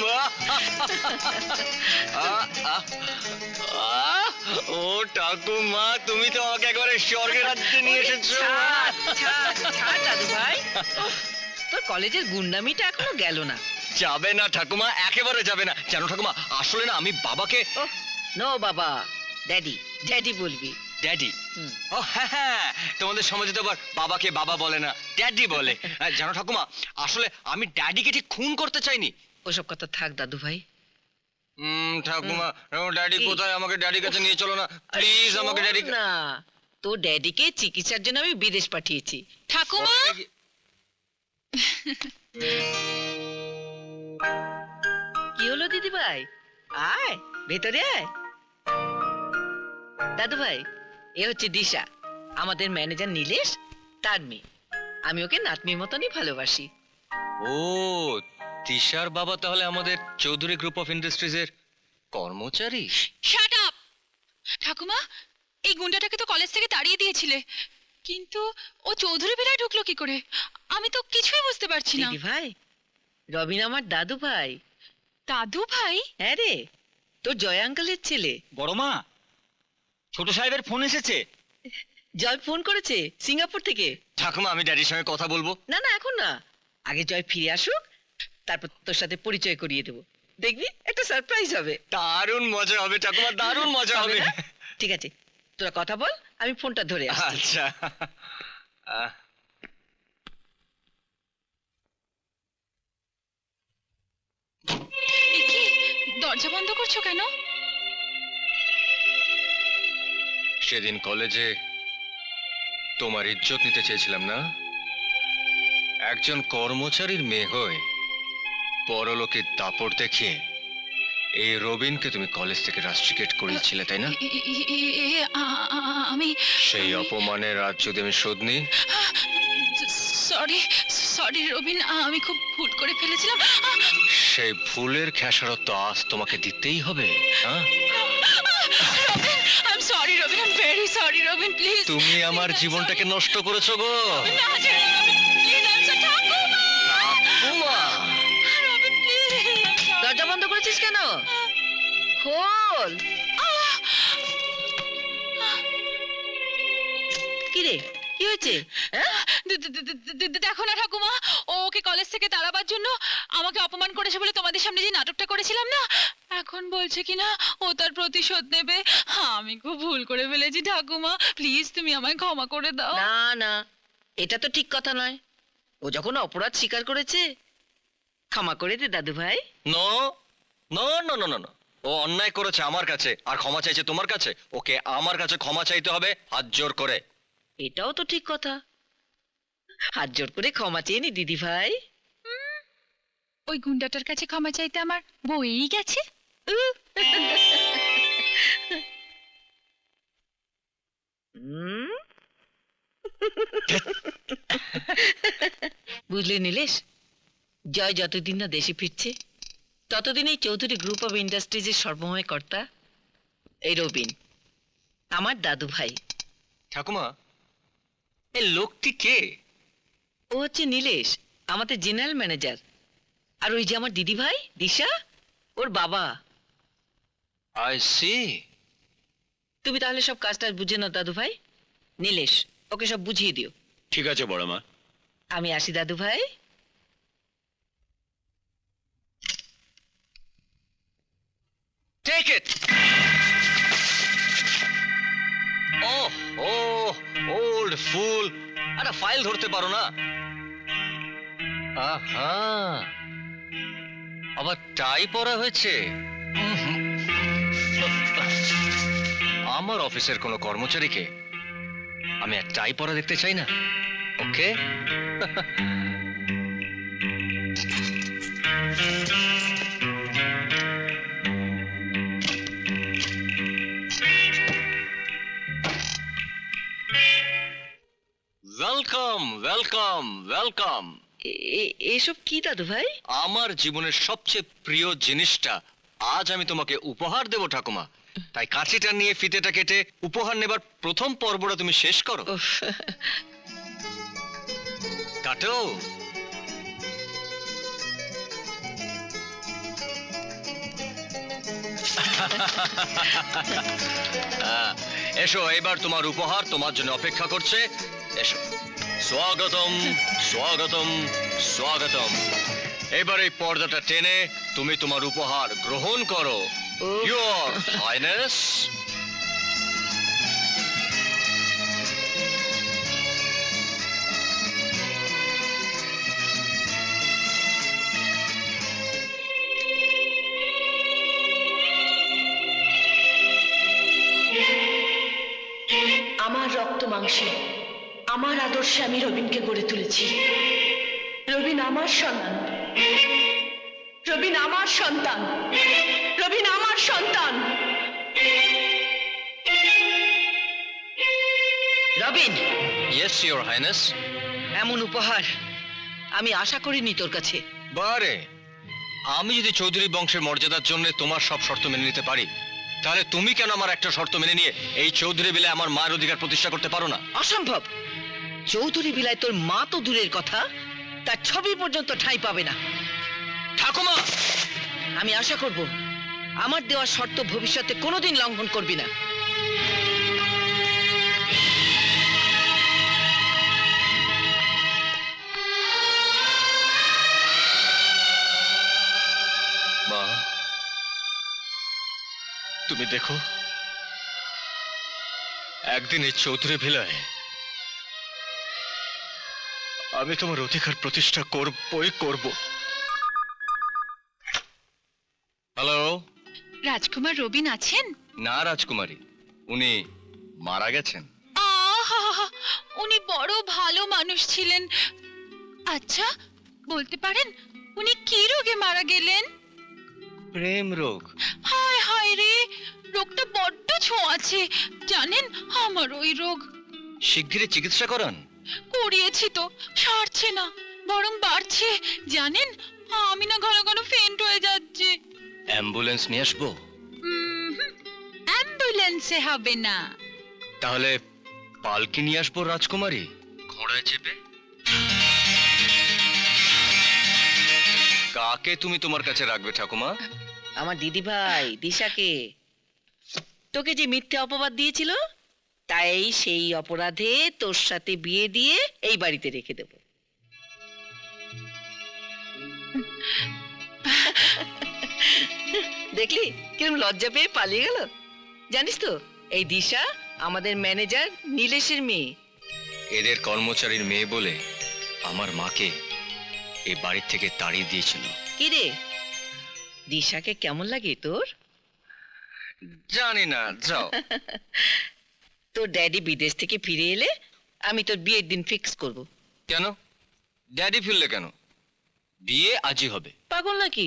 ও ঠাকুমা, তুমি তো আমাকে একবারে স্বর্গের রাজ্যে নিয়ে এসেছো। ছাড় দাদু ভাই, তোর কলেজের গুন্ডামিটা এখনো গেল না। যাবে না ঠাকুমা, একেবারে যাবে না। জানো ঠাকুমা, আসলে না আমি বাবাকে নো বাবা, ড্যাডি ড্যাডি বলবি। ড্যাডি। হুম। ও হ্যাঁ, তোমাদের সমাজে তো আবার বাবাকে বাবা বলে না, ড্যাডি বলে। জানো ঠাকুমা, আসলে আমি ড্যাডিকে ঠিক খুন করতে চাইনি। ওসব কথা থাক দাদু ভাই। ঠাকুমা, ড্যাডি কি? কোথায়? আমাকে ড্যাডির কাছে নিয়ে চলো না প্লিজ, আমাকে ড্যাডি। না, তোর ড্যাডিকে চিকিৎসার জন্য আমি বিদেশ পাঠিয়েছি। ঠাকুমা, কি হলো দিদি ভাই? আয় ভেতরে আয়। দাদু ভাই, এ হচ্ছে দিশা, আমাদের ম্যানেজার নীলেশ, তার মেয়ে। আমি ওকে নাতনির মতনই ভালোবাসি। ও, তিশার বাবা তাহলে আমাদের চৌধুরী গ্রুপ অফ ইন্ডাস্ট্রিজের কর্মচারী? Shut up. ঠাকুমা, এই গুন্ডাটাকে তো কলেজ থেকে তাড়িয়ে দিয়েছিলে, কিন্তু ও চৌধুরী বেলায় ঢুকলো কি করে? আমি তো কিছুই বুঝতে পারছি না। দিদি ভাই, রবিন আমার দাদু ভাই। দাদু ভাই? হ্যাঁ রে, তোর জয় আঙ্কেলের ছেলে। বড় মা, ছোট সাহেবের ফোন এসেছে। জয় ফোন করেছে সিঙ্গাপুর থেকে। ঠাকুমা, আমি ড্যাডির সঙ্গে কথা বলবো। না না, এখন না, আগে জয় ফিরে আসুক, তারপর তোর সাথে পরিচয় করিয়ে দেবো। দেখবি একটা সারপ্রাইজ হবে। দারুণ মজা হবে ঠাকুমা, দারুণ মজা হবে। হবে না? ঠিক আছে, তোরা কথা বল, আমি ফোনটা ধরে আসছি। আচ্ছা। এ কি, দরজা বন্ধ করছো কেন? সেদিন কলেজে তোমার ইজ্জত নিতে চেয়েছিলাম না? একজন কর্মচারীর মেয়ে হয়ে পরলোকের দাপট দেখিয়ে এই রবিনকে তুমি কলেজ থেকে রাস্ট্রিকেট করিয়েছিলে, তাই না? আমি সেই অপমানের আজ যদি আমি শোধ নিই। সরি সরি রবিন, আমি খুব ভুল করে ফেলেছিলাম। সেই ভুলের খেসারত আজ তোমাকে দিতেই হবে। হ্যাঁ, I am sorry Robin, I am very sorry Robin, please. তুমি আমার জীবনটাকে নষ্ট করেছো গো। না ছেড়ে দাও Robin, please, I am sorry. ঠাকুমা, ঠাকুমা, রবিন প্লিজ। দরজা বন্ধ করেছিস কেন? খোল। কি রে, কি হয়েছে? হ্যাঁ? দেখো না ঠাকুমা, ও ওকে কলেজ থেকে তাড়াবার জন্য আমাকে অপমান করেছে বলে তোমাদের সামনে যে নাটকটা করেছিলাম না, এখন বলছে কিনা ও তার প্রতিশোধ নেবে। আমি খুব ভুল করে ফেলেছি ঠাকুমা, প্লিজ তুমি আমায় ক্ষমা করে দাও। না না, এটা তো ঠিক কথা নয়। ও যখন অপরাধ স্বীকার করেছে, ক্ষমা করে দে দাদু ভাই। No no no no no, ও অন্যায় করেছে আমার কাছে আর ক্ষমা চাইছে তোমার কাছে। ওকে আমার কাছে ক্ষমা চাইতে হবে হাত জোর করে। এটাও তো ঠিক কথা, হাত জোর করে ক্ষমা চেয়ে নি দিদি ভাই। ওই গুন্ডাটার কাছে ক্ষমা চাইতে আমার বইই গেছে। বুঝলে নীলেশ, জয় যতদিন না দেশে ফিরছে ততদিন এই চৌধুরী গ্রুপ অফ ইন্ডাস্ট্রিজের সর্বময় কর্তা এই রবিন আমার দাদু ভাই। ঠাকুমা, এই লোকটি কে? ও হচ্ছে নীলেশ, আমাদের জেনারেল ম্যানেজার। আর ওই যে আমার দিদি ভাই দিশা, ওর বাবা। I see. তুমি তাহলে সব কাজটা বুঝে নাও দাদু ভাই। নীলেশ, ওকে সব বুঝিয়ে দিও। ঠিক আছে বড় মা। আমি আসি দাদু ভাই। Take it. O O old ফুল, একটা ফাইল ধরতে পারো না? আহা, আবার টাই পরা হয়েছে। আমার অফিসের কোনো কর্মচারীকে আমি এক টাই পরা দেখতে চাই না। ওকে, ওয়েলকাম ওয়েলকাম ওয়েলকাম। এসব কি দাদু ভাই? আমার জীবনের সবচেয়ে প্রিয় জিনিসটা আজ আমি তোমাকে উপহার দেব ঠাকুমা। তাই কাঁচিটা নিয়ে ফিতেটা কেটে উপহার নেবার প্রথম পর্বটা তুমি শেষ করো। উফ, কাটো। এসো, এবার তোমার উপহার তোমার জন্য অপেক্ষা করছে। এসো। স্বাগতম, স্বাগতম, স্বাগতম। এবার এই পর্দাটা টেনে তুমি তোমার উপহার গ্রহণ করো। উফ। Your highness. আমার রক্ত মাংসে, আমার আদর্শে আমি রবিনকে গড়ে তুলেছি। রবিন আমার সন্তান, রবিন আমার সন্তান, রবিন আমার সন্তান। Robin, yes your highness. এমন উপহার আমি আশা করিনি তোর কাছে। বারে, আমি যদি চৌধুরী বংশের মর্যাদার জন্য তোমার সব শর্ত মেনে নিতে পারি, তাহলে তুমি কেন আমার একটা শর্ত মেনে নিয়ে এই চৌধুরী বিলে আমার মায়ের অধিকার প্রতিষ্ঠা করতে পারো না? অসম্ভব। চৌধুরী বিলায় তোর মা তো দূরের কথা, তার ছবি পর্যন্ত ঠাঁই পাবে না। ঠাকুমা, আমি আশা করব আমার দেওয়া শর্ত ভবিষ্যতে কোনোদিন লঙ্ঘন করবি না। মা, তুমি দেখো, একদিন এই চৌধুরী ভিলায় আমি তোমার অধিকার প্রতিষ্ঠা করবই করব। হ্যালো। রাজকুমার রবিন আছেন? না রাজকুমারী, উনি মারা গেছেন। আহা, উনি বড় ভালো মানুষ ছিলেন। আচ্ছা, বলতে পারেন উনি কি রোগে মারা গেলেন? প্রেম রোগ। হায় হায় রে, রোগটা বড্ড ছোঁয়াছে। জানেন, আমার ওই রোগ। শিগগিরই চিকিৎসা করান। করিয়েছি তো, সারছে না, বরং বাড়ছে। জানেন, আমি না ঘন ঘন ফেন্ট হয়ে যাচ্ছে। অ্যাম্বুলেন্স নিয়ে আসবো? অ্যাম্বুলেন্সে হবে না। তাহলে পালকি নিয়ে আসবো রাজকুমারী, ঘোড়ায় চেপে। কাকে তুমি তোমার কাছে রাখবে ঠাকুমা? আমার দিদি ভাই দিশাকে। তোকে যে মিথ্যে অপবাদ দিয়েছিল, তাই সেই অপরাধে তোর সাথে বিয়ে দিয়ে এই বাড়িতে রেখে দেব। দেখলি কিরম লজ্জা পেয়ে পালিয়ে গেল। জানিস তো, এই দিশা আমাদের ম্যানেজার নীলেশের মেয়ে। এদের কর্মচারীর মেয়ে বলে আমার মাকে এই বাড়ি থেকে তাড়িয়ে দিয়েছিল। কি রে, দিশাকে কেমন লাগে তোর? জানি না, যাও। তোর ড্যাডি বিদেশ থেকে ফিরে এলে আমি তোর বিয়ের দিন ফিক্স করব। কেন? ড্যাডি ফিরলে কেন? বিয়ে আজই হবে। পাগল নাকি?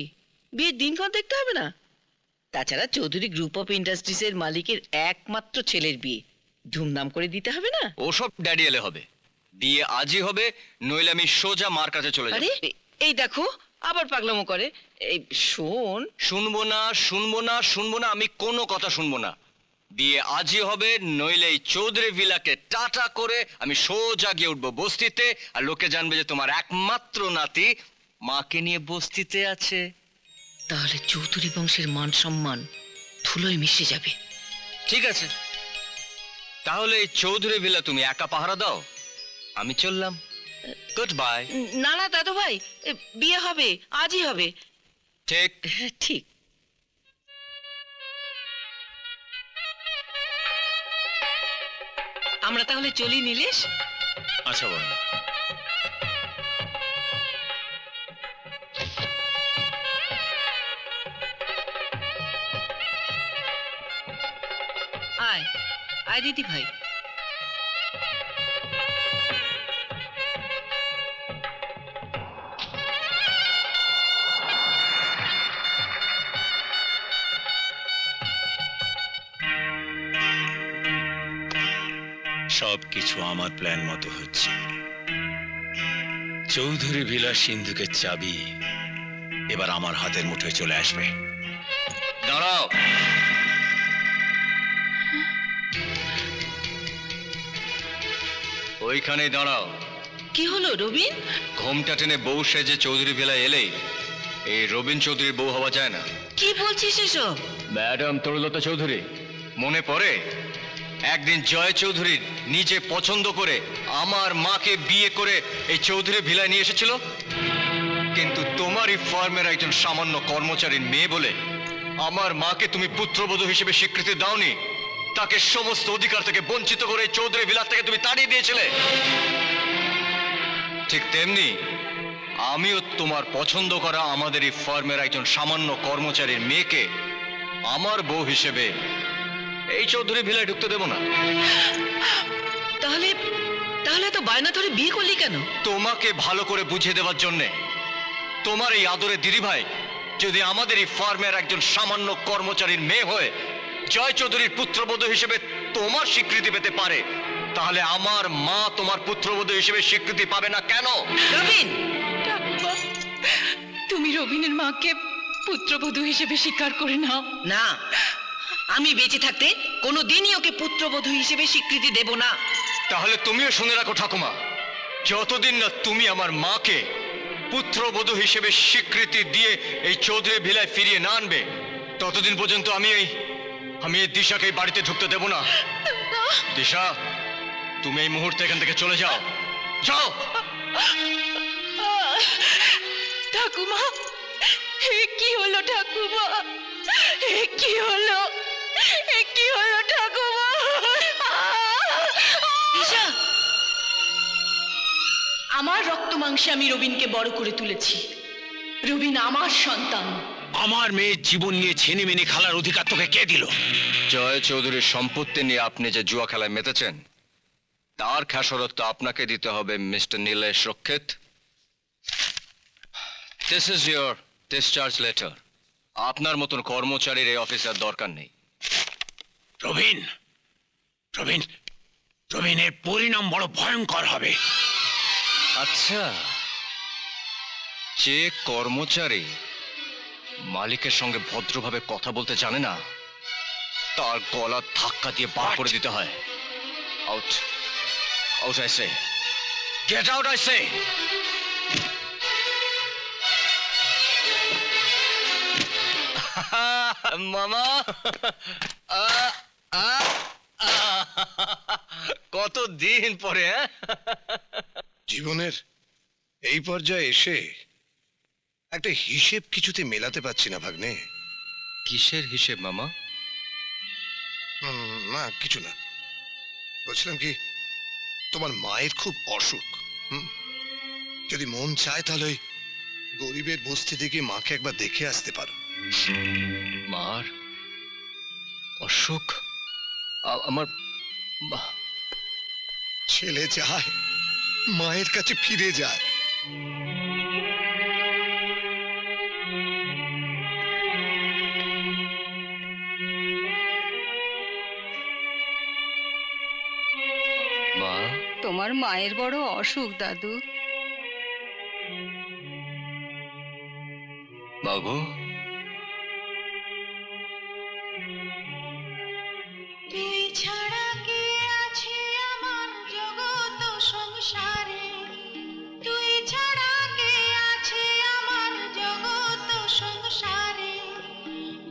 বিয়ের দিনক্ষণ দেখতে হবে না? তাছাড়া চৌধুরী গ্রুপ অফ ইন্ডাস্ট্রিজের মালিকের একমাত্র ছেলের বিয়ে, ধুমধাম করে দিতে হবে না? ওসব ড্যাডি এলে হবে। বিয়ে আজই হবে, নইলে আমি সোজা মার কাছে চলে যাব। আরে এই দেখো, আবার পাগলামো করে। এই শোন, শুনবো না, শুনবো না, শুনবো না, আমি কোনো কথা শুনবো না। বিয়ে আজই হবে, নইলে এই চৌধুরী ভিলাকে টাটা করে আমি সোজা গিয়ে উঠবো বস্তিতে, আর লোকে জানবে যে তোমার একমাত্র নাতি মাকে নিয়ে বস্তিতে আছে। তাহলে চৌধুরী বংশের মান সম্মান ধুলোয় মিশে যাবে। ঠিক আছে, তাহলে এই চৌধুরী ভিলা তুমি একা পাহারা দাও, আমি চললাম। Good bye. না না দাদু ভাই, বিয়ে হবে, আজই হবে। ঠিক। ঠিক। আমরা তাহলে চলি নীলেশ। আচ্ছা বল। আয় আয় দিদি ভাই। সবকিছু আমার প্ল্যান মতো হচ্ছে। চৌধুরী ভিলা সিন্ধুকের চাবি এবার আমার হাতের মুঠোয় চলে আসবে। দাঁড়াও। ওইখানেই দাঁড়াও। কি হলো রবিন? ঘোমটা টেনে বউ সেজে চৌধুরী ভিলায় এলেই এই রবিন চৌধুরীর বউ হওয়া যায় না। কি বলছিস এসব? ম্যাডাম তরুলতা চৌধুরী, মনে পড়ে একদিন জয় চৌধুরী নিজে পছন্দ করে আমার মাকে বিয়ে করে এই চৌধুরী ভিলায় নিয়ে এসেছিল? কিন্তু তোমারই ফার্মের একজন সামান্য কর্মচারীর মেয়ে বলে আমার মাকে তুমি পুত্রবধূ হিসেবে স্বীকৃতি দাওনি, তাকে সমস্ত অধিকার থেকে বঞ্চিত করে এই চৌধুরী ভিলা থেকে তুমি তাড়িয়ে দিয়েছিলে। ঠিক তেমনি আমিও তোমার পছন্দ করা আমাদের এই ফার্মের একজন সামান্য কর্মচারীর মেয়েকে আমার বউ হিসেবে এই চৌধুরী ভিলায় ঢুকতে দেব না। তাহলে তাহলে তো বায়না ধরে বিয়ে করলি কেন? তোমাকে ভালো করে বুঝিয়ে দেওয়ার জন্যে। তোমার এই আদরের দিদিভাই যদি আমাদের এই ফার্মের একজন সামান্য কর্মচারীর মেয়ে হয়ে জয় চৌধুরীর পুত্রবধূ হিসেবে তোমার স্বীকৃতি পেতে পারে, তাহলে আমার মা তোমার পুত্রবধূ হিসেবে স্বীকৃতি পাবে না কেন? রবিন, ঠাকুমা, তুমি রবিনের মাকে পুত্রবধূ হিসেবে স্বীকার করে নাও। না, আমি বেঁচে থাকতে কোনোদিনই ওকে পুত্রবধূ হিসেবে স্বীকৃতি দেব না। তাহলে তুমিও শুনে রাখো ঠাকুমা, যতদিন না তুমি আমার মাকে পুত্রবধূ হিসেবে স্বীকৃতি দিয়ে এই চৌধুরী ভিলায় ফিরিয়ে না আনবে, ততদিন পর্যন্ত আমি এই দিশাকে এই বাড়িতে ঢুকতে দেব না। দিশা, তুমি এই মুহূর্তে এখান থেকে চলে যাও, যাও। ঠাকুমা, এ কি হলো ঠাকুমা? এ কি হলো? এ কি হলো ঠাকুমা? ঈশা, আমার রক্ত মাংসে আমি রবিনকে বড় করে তুলেছি। রবিন আমার সন্তান। আমার মেয়ের জীবন নিয়ে ছেনিমেনি খেলার অধিকার তোকে কে দিল? জয় চৌধুরীর সম্পত্তি নিয়ে আপনি যে জুয়া খেলায় মেতেছেন, তার খেসারত তো আপনাকে দিতে হবে মিস্টার নীলেশ রক্ষিত। This is your discharge letter. আপনার মতন কর্মচারীর এই অফিসার দরকার নেই। রবিন, রবিন, রবিনের পরিণাম বড় ভয়ঙ্কর হবে। আচ্ছা, যে কর্মচারী মালিকের সঙ্গে ভদ্রভাবে কথা বলতে জানে না, তার গলা ধাক্কা দিয়ে বার করে দিতে হয়। Out, out I say, get out I say. মামা, কত দিন পরে। জীবনের এই পর্যায়ে এসে একটা হিসেব কিছুতে মেলাতে পারছি না ভাগ্নে। কিসের হিসেব মামা? না কিছু না, বলছিলাম কি, তোমার মায়ের খুব অসুখ। যদি মন চায় তাহলে ওই গরিবের বস্তি থেকে মাকে একবার দেখে আসতে পারো। মার অসুখ? আমার ছেলে যায়, মায়ের কাছে ফিরে যায়। মা, তোমার মায়ের বড় অসুখ দাদু। বাবু, তুই ছাড়া কে আছে আমার জগৎ সংসারে? তুই ছাড়া কে আছে আমার জগৎ সংসারে?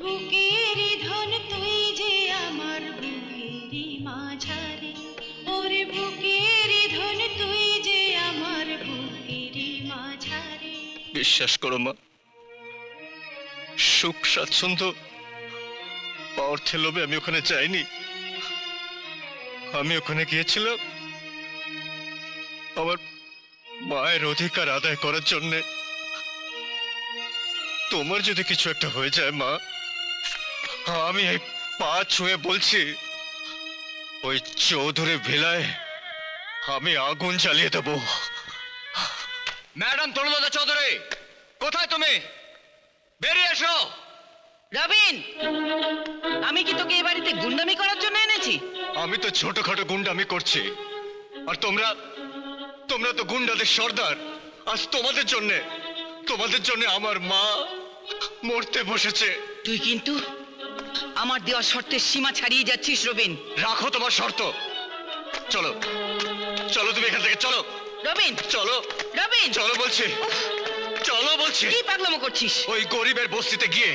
বুকেরই ধন তুই যে আমার বুকেরই মাঝারে। ওরে বুকেরই ধন তুই যে আমার বুকেরই মাঝারে। বিশ্বাস করো মা, সুখ স্বাচ্ছন্দ্য অর্থের লোভে আমি ওখানে যাইনি। আমি ওখানে গিয়েছিলাম আমার মায়ের অধিকার আদায় করার জন্যে। তোমার যদি কিছু একটা হয়ে যায় মা, আমি এই পা ছুঁয়ে বলছি, ওই চৌধুরী ভিলায় আমি আগুন জ্বালিয়ে দেব। ম্যাডাম তরুলতা চৌধুরী, কোথায় তুমি? বেরিয়ে এসো। রবিন, আমি কি তোকে এ বাড়িতে গুন্ডামি করার জন্য এনেছি? আমি তো ছোটখাটো গুন্ডামি করছি, আর তোমরা তোমরা তো গুন্ডাদের সর্দার। আজ তোমাদের জন্য আমার মা মরতে বসেছে। তুই কিন্তু আমার দেওয়া শর্তের সীমা ছাড়িয়ে যাচ্ছিস রবিন। রাখো তোমার শর্ত, চলো চলো তুমি এখান থেকে, চলো রবিন, চলো রবিন, চলো বলছি, চলো বলছি। কি পাগলামো করছিস? ওই গরিবের বস্তিতে গিয়ে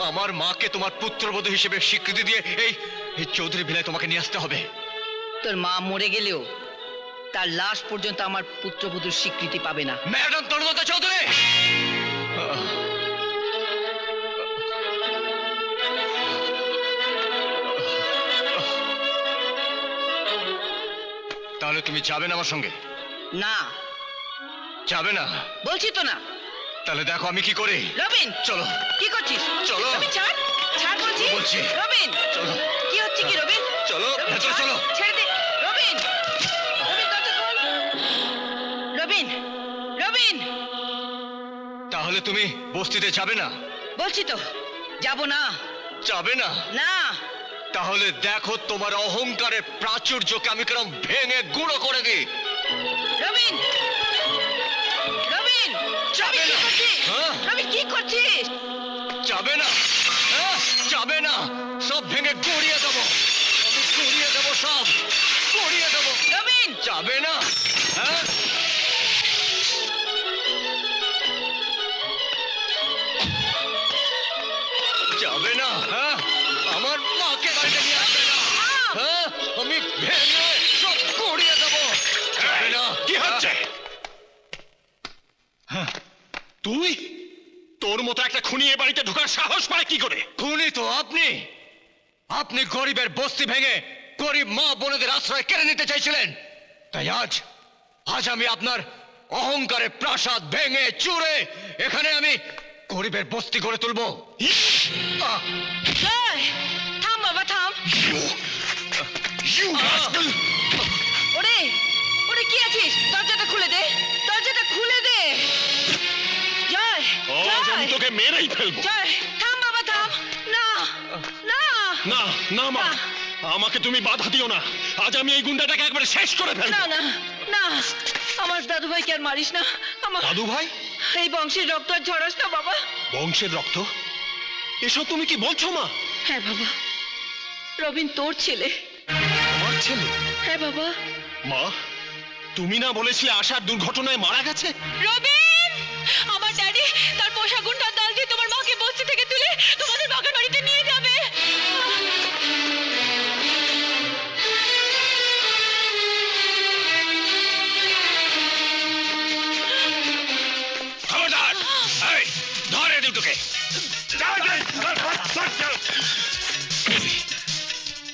আমার মাকে তোমার পুত্রবধূ হিসেবে স্বীকৃতি দিয়ে এই এই চৌধুরী ভিলায় তোমাকে নিয়ে আসতে হবে। তোর মা মরে গেলেও তার লাশ পর্যন্ত আমার পুত্রবধূর স্বীকৃতি পাবে না। ম্যাডাম তরুলতা চৌধুরী, তাহলে তুমি যাবে না আমার সঙ্গে? না, যাবে না? বলছি তো না। তাহলে দেখো আমি কি করি। রবিন, চলো কি করছিস? চলো। রবিন, ছাড়, ছাড় বলছি। বলছি। রবিন, চলো কি হচ্ছে কি রবিন? চলো রবিন, ভেতরে ছাড়, চলো। ছেড়ে দে। রবিন, রবিন, দরজা খোল। রবিন, রবিন, তাহলে তুমি বস্তিতে যাবে না? বলছি তো যাব না। যাবে না? না, তাহলে দেখো তোমার অহংকারের প্রাচুর্যকে আমি কেরম ভেঙে গুঁড়ো করে দিই। রবিন, রবিন, যাবে রবিন, কি না? করছিস? হ্যাঁ? রবিন, কি করছিস? যাবে না? হ্যাঁ? যাবে না? সব ভেঙে গড়িয়ে দেবো, আমি গড়িয়ে দেবো, সব গড়িয়ে দেবো। রবিন, যাবে না? হ্যাঁ? যাবে না? হ্যাঁ? আমার মাকে বাড়িতে নিয়ে আসবে না? হ্যাঁ? আমি ভেঙে সব গড়িয়ে দেবো। যাবে না? কি হচ্ছে? তুই, তোর মতো একটা খুনি এ বাড়িতে ঢোকার সাহস পায় কি করে? খুনি তো আপনি। আপনি গরিবের বস্তি ভেঙে গরিব মা বোনেদের আশ্রয় কেড়ে নিতে চাইছিলেন। তাই আজ আজ আমি আপনার অহংকারে প্রাসাদ ভেঙে চুরে এখানে আমি গরিবের বস্তি গড়ে তুলবো। আহ! জয়, থাম বাবা, থাম। ওরে, ওরে, কি আছিস? দরজাটা খুলে দে, দরজাটা খুলে দে। জয়, আজ আমি জয়, তোকে মেরেই ফেলবো। জয়, থাম বাবা, থাম। না, না, না না মা, আমাকে তুমি বাধা দিও না। আজ আমি এই গুন্ডাটাকে একবারে শেষ করে না, ফেলবো। না, না, আমার দাদু ভাইকে আর মারিস না। আমার দাদু ভাই? এই বংশের রক্ত আর ঝরাস না বাবা। বংশের রক্ত? এসব তুমি কি বলছো মা? হ্যাঁ বাবা, রবিন তোর ছেলে। আমার ছেলে? হ্যাঁ বাবা। মা, তুমি না বলেছিলে আশার দুর্ঘটনায় মারা গেছে? রবিন, আমার ড্যাডি তার পোষা গুন্ডার দল দিয়ে তোমার মাকে বস্তি থেকে তুলে তোমাদের বাগান বাড়িতে নিয়ে যাবে। খবরদার! এই, ধরে দুটোকে।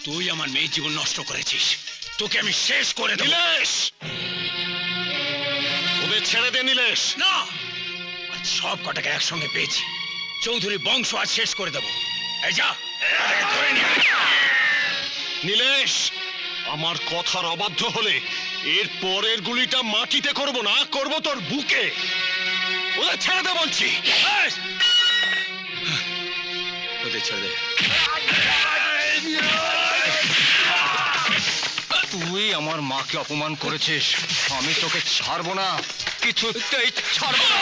তুই আমার মেয়ের জীবন নষ্ট করেছিস, তোকে আমি শেষ করে দেব। নীলেশ, ওদের ছেড়ে দে নীলেশ। না, আজ সব কটাকে একসঙ্গে পেয়েছি, চৌধুরী বংশ আজ শেষ করে দেবো। এই যা, এটাকে ধরে নিয়ে আয়। নীলেশ, আমার কথার অবাধ্য হলে এর পরের গুলিটা মাটিতে করব না, করব তোর বুকে। ওদের ছেড়ে দে বলছি। এই! ওদের ছেড়ে দে। তুই আমার মাকে অপমান করেছিস, আমি তোকে ছাড়বো না, কিছুতেই ছাড়বো না।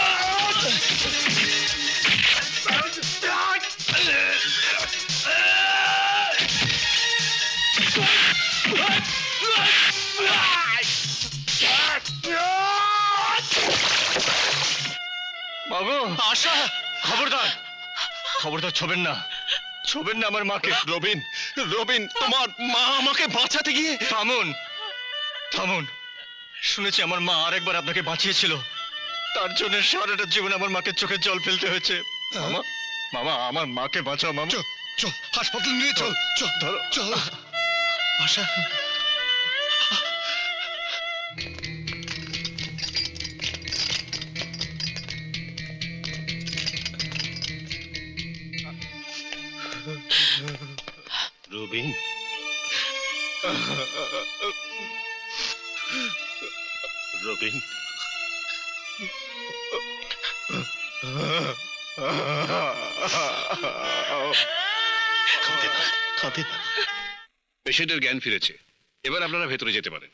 বাবু, আশা, খবরদার, খবরদার ছবেন না, ছবেন না আমার মাকে। রবিন, রবিন, তোমার মা আমাকে বাঁচাতে গিয়ে। থামুন, থামুন। শুনেছি আমার মা আরেকবার আপনাকে বাঁচিয়েছিল, তার জন্য সারাটা জীবন আমার মাকে চোখে জল ফেলতে হয়েছে। মামা, মামা, আমার মাকে বাঁচাও মামা। চল চল হাসপাতাল নিয়ে চল, চল ধরো। চল। আশা, রবিন, রবিন, কাঁদে না, কাঁদে না। পেশেন্টের জ্ঞান ফিরেছে, এবার আপনারা ভেতরে যেতে পারেন।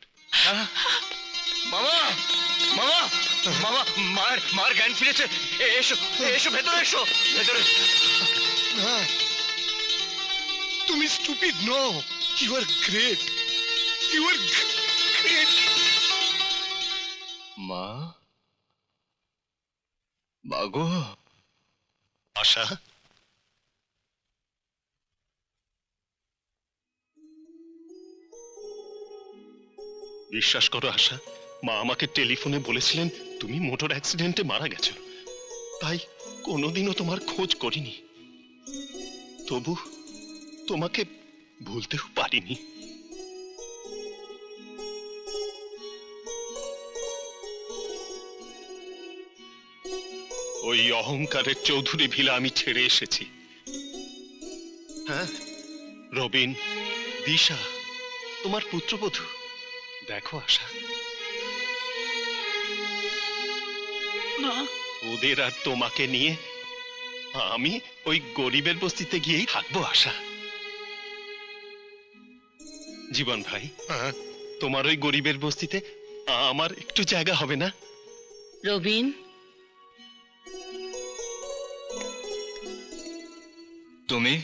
মামা, মামা, মামা, মার মার জ্ঞান ফিরেছে। এসো, এসো, ভেতরে এসো, ভেতরে। না, তুমি stupid no, you are great, you are great. মা, মাগো। আশা, বিশ্বাস করো আশা, মা আমাকে টেলিফোনে বলেছিলেন তুমি মোটর অ্যাক্সিডেন্টে মারা গেছো, তাই কোনোদিনও তোমার খোঁজ করিনি। তবু তোমাকে ভুলতেও পারিনি। ওই অহংকারের চৌধুরী ভিলা আমি ছেড়ে এসেছি। হ্যাঁ, রবিন, দিশা, তোমার পুত্রবধূ, দেখো আশা, ওদের আর তোমাকে নিয়ে আমি ওই গরিবের বস্তিতে গিয়েই থাকবো আশা। জীবন ভাই, তোমার ওই গরিবের বস্তিতে আমার একটু জায়গা হবে না? রবিন, তুমি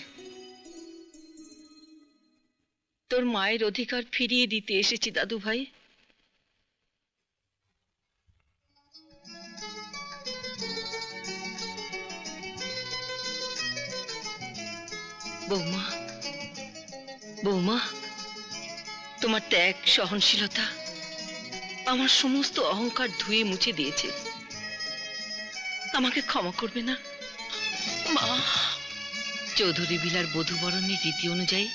তোর মায়ের অধিকার ফিরিয়ে দিতে এসেছি দাদু ভাই। বৌমা, বৌমা, তোমার ত্যাগ, সহনশীলতা আমার সমস্ত অহংকার ধুয়ে মুছে দিয়েছে। আমাকে ক্ষমা করবে না? মা, চৌধুরী ভিলার বধূ বরণের রীতি অনুযায়ী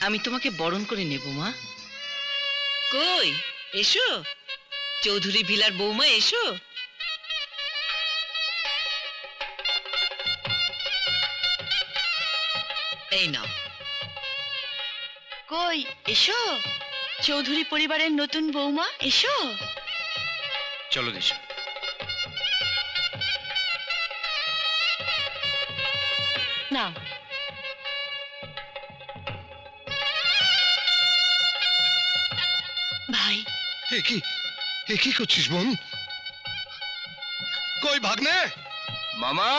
আমি তোমাকে বরণ করে নেব মা। কই, এসো চৌধুরী ভিলার বৌমা, এসো। এই নাও। কই এসো, চৌধুরী পরিবারের নতুন বৌমা, এসো। চলো দিশা। নাও। ভাই, এ কি করছিস বোন? কই ভাগ্নে? মামা।